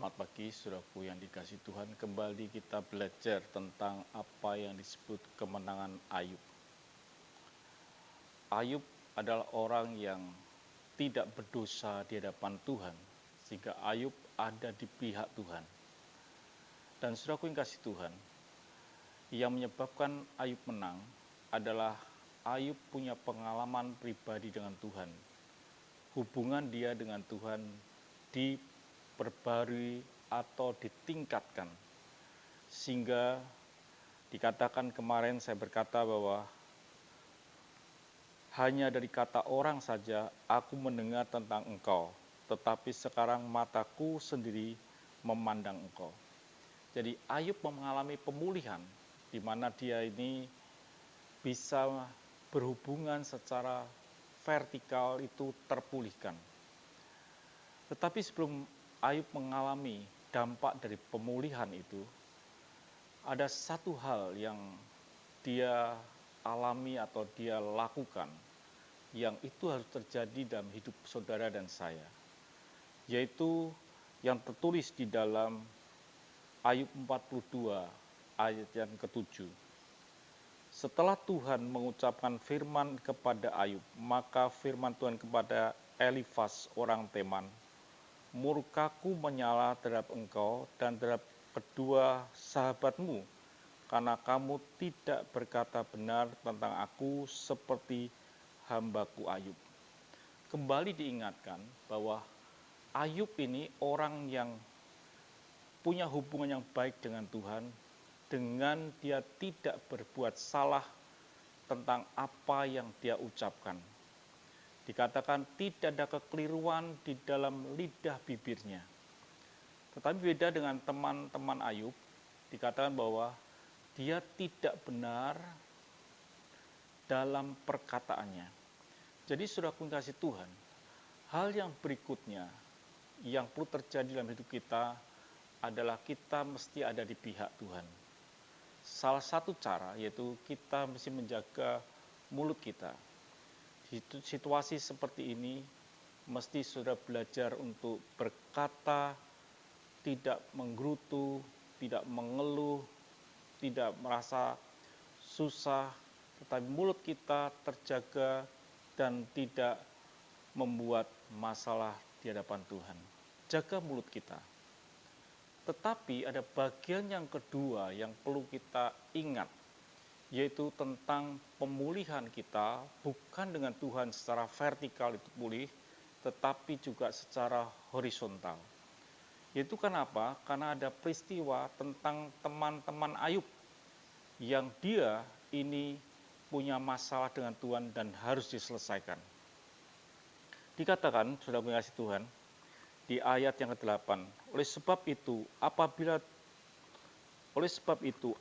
Selamat pagi, saudaraku yang dikasihi Tuhan. Kembali kita belajar tentang apa yang disebut kemenangan Ayub. Ayub adalah orang yang tidak berdosa di hadapan Tuhan, sehingga Ayub ada di pihak Tuhan. Dan saudaraku yang kasih Tuhan, yang menyebabkan Ayub menang adalah Ayub punya pengalaman pribadi dengan Tuhan. Hubungan dia dengan Tuhan diperbarui atau ditingkatkan. Sehingga dikatakan kemarin saya berkata bahwa hanya dari kata orang saja aku mendengar tentang engkau, tetapi sekarang mataku sendiri memandang engkau. Jadi Ayub mengalami pemulihan, di mana dia ini bisa berhubungan secara vertikal itu terpulihkan. Tetapi sebelum Ayub mengalami dampak dari pemulihan itu, ada satu hal yang dia alami atau dia lakukan, yang itu harus terjadi dalam hidup saudara dan saya, yaitu yang tertulis di dalam Ayub 42 ayat yang ke-7. Setelah Tuhan mengucapkan firman kepada Ayub, maka firman Tuhan kepada Elifas orang Teman, murkaku menyala terhadap engkau dan terhadap kedua sahabatmu, karena kamu tidak berkata benar tentang aku seperti hambaku Ayub. Kembali diingatkan bahwa Ayub ini orang yang punya hubungan yang baik dengan Tuhan, dengan dia tidak berbuat salah tentang apa yang dia ucapkan. Dikatakan tidak ada kekeliruan di dalam lidah bibirnya. Tetapi beda dengan teman-teman Ayub, dikatakan bahwa dia tidak benar dalam perkataannya. Jadi saudaraku kasih Tuhan, hal yang berikutnya yang perlu terjadi dalam hidup kita adalah kita mesti ada di pihak Tuhan. Salah satu cara yaitu kita mesti menjaga mulut kita. Di situasi seperti ini, mesti saudara belajar untuk berkata, tidak menggerutu, tidak mengeluh, tidak merasa susah, tetapi mulut kita terjaga dan tidak membuat masalah di hadapan Tuhan. Jaga mulut kita. Tetapi ada bagian yang kedua yang perlu kita ingat, yaitu tentang pemulihan kita bukan dengan Tuhan secara vertikal itu pulih, tetapi juga secara horizontal. Yaitu kenapa? Karena ada peristiwa tentang teman-teman Ayub yang dia ini punya masalah dengan Tuhan dan harus diselesaikan. Dikatakan, sudah mengasihi Tuhan, di ayat yang ke-8, oleh sebab itu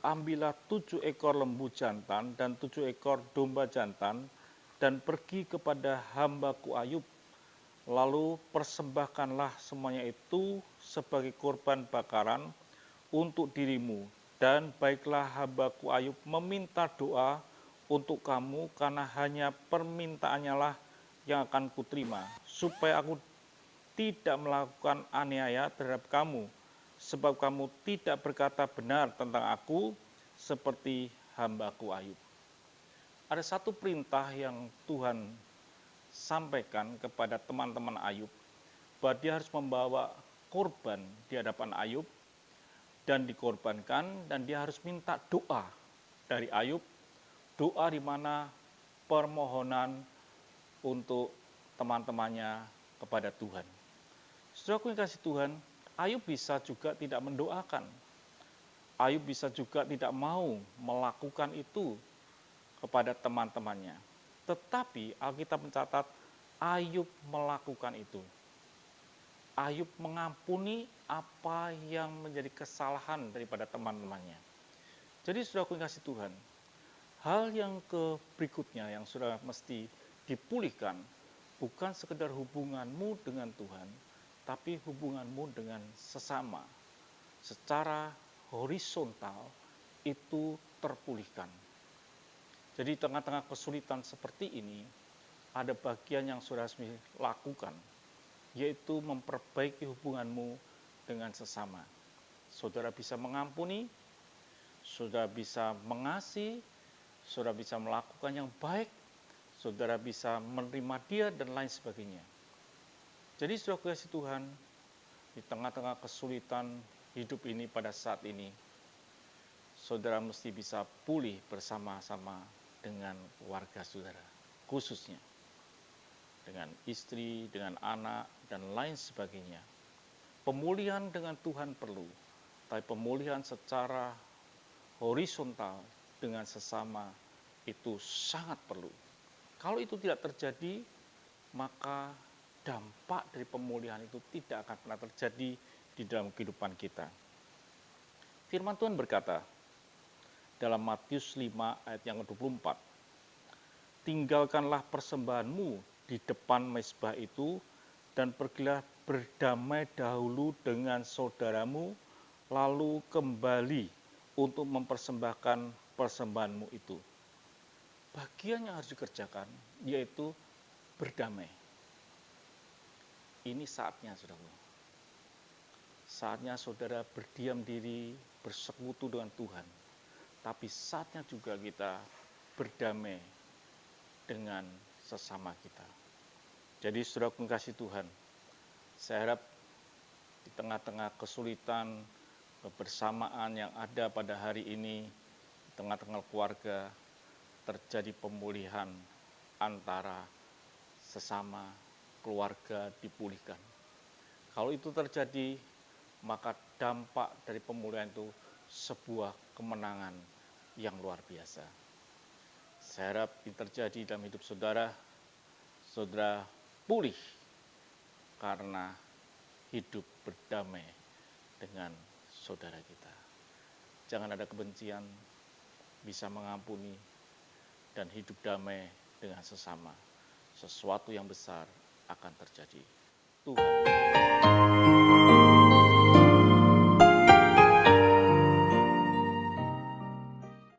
ambillah 7 ekor lembu jantan dan 7 ekor domba jantan dan pergi kepada hambaku Ayub, lalu persembahkanlah semuanya itu sebagai korban bakaran untuk dirimu, dan baiklah hambaku Ayub meminta doa untuk kamu, karena hanya permintaannya lah yang akan kuterima, supaya aku tidak melakukan aniaya terhadap kamu, sebab kamu tidak berkata benar tentang aku seperti hambaku Ayub. Ada satu perintah yang Tuhan sampaikan kepada teman-teman Ayub, bahwa dia harus membawa korban di hadapan Ayub dan dikorbankan, dan dia harus minta doa dari Ayub, doa di mana permohonan untuk teman-temannya kepada Tuhan. Saudaraku yang kasih Tuhan, Ayub bisa juga tidak mendoakan. Ayub bisa juga tidak mau melakukan itu kepada teman-temannya. Tetapi Alkitab mencatat Ayub melakukan itu. Ayub mengampuni apa yang menjadi kesalahan daripada teman-temannya. Jadi saudaraku yang kasih Tuhan, hal yang berikutnya yang sudah mesti dipulihkan bukan sekedar hubunganmu dengan Tuhan, tapi hubunganmu dengan sesama. Secara horizontal itu terpulihkan. Jadi tengah-tengah kesulitan seperti ini, ada bagian yang sudah harus dilakukan, yaitu memperbaiki hubunganmu dengan sesama. Saudara bisa mengampuni, saudara bisa mengasihi, saudara bisa melakukan yang baik, saudara bisa menerima dia, dan lain sebagainya. Jadi saudara kasih Tuhan, di tengah-tengah kesulitan hidup ini pada saat ini, saudara mesti bisa pulih bersama-sama dengan keluarga saudara, khususnya dengan istri, dengan anak, dan lain sebagainya. Pemulihan dengan Tuhan perlu, tapi pemulihan secara horizontal dengan sesama itu sangat perlu. Kalau itu tidak terjadi, maka dampak dari pemulihan itu tidak akan pernah terjadi di dalam kehidupan kita. Firman Tuhan berkata dalam Matius 5 ayat yang ke-24, tinggalkanlah persembahanmu di depan mezbah itu, dan pergilah berdamai dahulu dengan saudaramu, lalu kembali untuk mempersembahkan persembahanmu itu. Bagian yang harus dikerjakan yaitu berdamai. Ini saatnya, saudara. Saatnya saudara berdiam diri, bersekutu dengan Tuhan. Tapi saatnya juga kita berdamai dengan sesama kita. Jadi saudara mengasihi Tuhan, saya harap di tengah-tengah kesulitan, kebersamaan yang ada pada hari ini, di tengah-tengah keluarga, terjadi pemulihan antara sesama keluarga dipulihkan. Kalau itu terjadi, maka dampak dari pemulihan itu sebuah kemenangan yang luar biasa. Saya harap ini terjadi dalam hidup saudara, saudara pulih karena hidup berdamai dengan saudara kita. Jangan ada kebencian, bisa mengampuni, dan hidup damai dengan sesama. Sesuatu yang besar akan terjadi. Tuhan